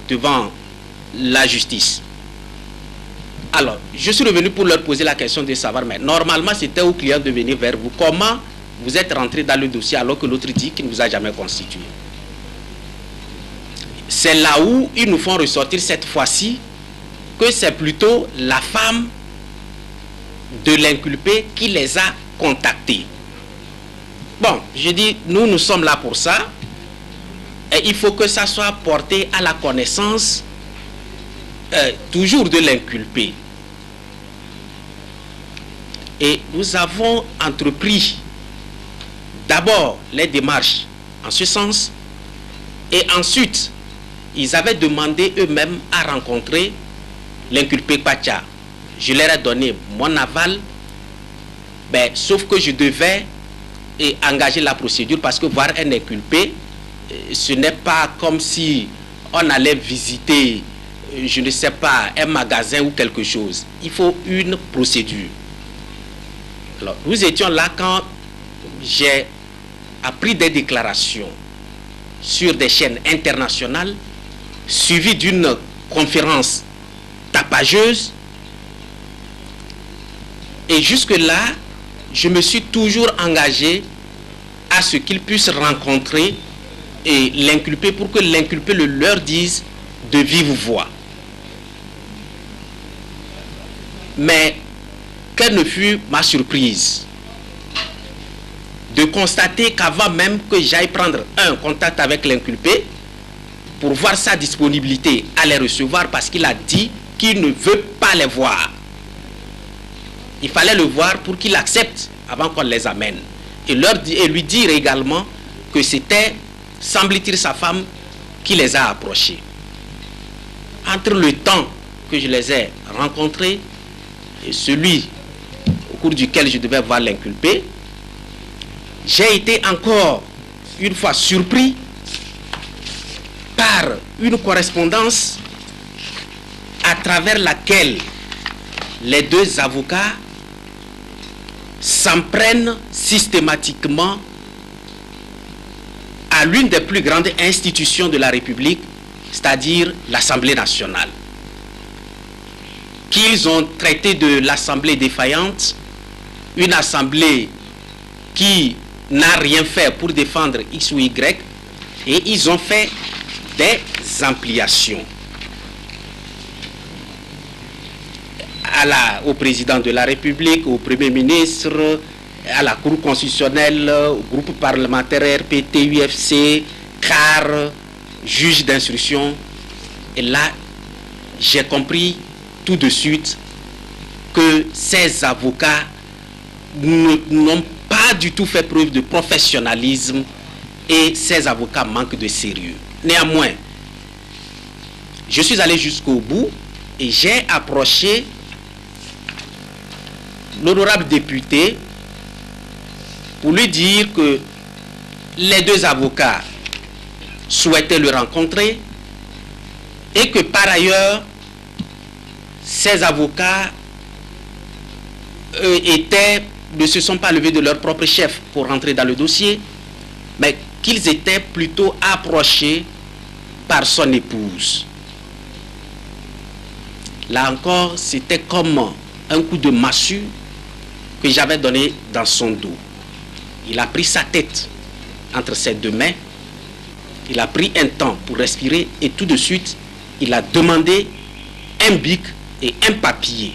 devant la justice. Alors, je suis revenu pour leur poser la question de savoir, mais normalement, c'était au client de venir vers vous. Comment vous êtes rentré dans le dossier alors que l'autre dit qu'il ne vous a jamais constitué? C'est là où ils nous font ressortir cette fois-ci que c'est plutôt la femme de l'inculpé qui les a contactés. Bon, je dis, nous sommes là pour ça. Et il faut que ça soit porté à la connaissance toujours de l'inculpé. Et nous avons entrepris d'abord les démarches en ce sens, et ensuite ils avaient demandé eux-mêmes à rencontrer l'inculpé Kwacha. Je leur ai donné mon aval, sauf que je devais engager la procédure, parce que voir un inculpé, ce n'est pas comme si on allait visiter, je ne sais pas, un magasin ou quelque chose. Il faut une procédure. Alors, nous étions là quand j'ai appris des déclarations sur des chaînes internationales, suivies d'une conférence tapageuse. Et jusque-là, je me suis toujours engagé à ce qu'ils puissent rencontrer l'inculpé pour que l'inculpé le leur dise de vive voix. Mais quelle ne fut ma surprise de constater qu'avant même que j'aille prendre un contact avec l'inculpé pour voir sa disponibilité à les recevoir, parce qu'il a dit qu'il ne veut pas les voir. Il fallait le voir pour qu'il accepte avant qu'on les amène. Et lui dire également que c'était, semble-t-il, sa femme qui les a approchés. Entre le temps que je les ai rencontrés et celui au cours duquel je devais voir l'inculpé, j'ai été encore une fois surpris par une correspondance à travers laquelle les deux avocats s'en prennent systématiquement à l'une des plus grandes institutions de la République, c'est-à-dire l'Assemblée nationale, qu'ils ont traité de l'Assemblée défaillante, une assemblée qui n'a rien fait pour défendre X ou Y, et ils ont fait des ampliations au président de la République, au Premier ministre, à la Cour constitutionnelle, au groupe parlementaire RPT, UFC, CAR, juge d'instruction. Et là, j'ai compris tout de suite que ces avocats n'ont pas du tout fait preuve de professionnalisme et ces avocats manquent de sérieux. Néanmoins, je suis allé jusqu'au bout et j'ai approché l'honorable député pour lui dire que les deux avocats souhaitaient le rencontrer et que par ailleurs, ces avocats ne se sont pas levés de leur propre chef pour rentrer dans le dossier, mais qu'ils étaient plutôt approchés par son épouse. Là encore, c'était comme un coup de massue que j'avais donné dans son dos. Il a pris sa tête entre ses deux mains, il a pris un temps pour respirer et tout de suite, il a demandé un bic et un papier.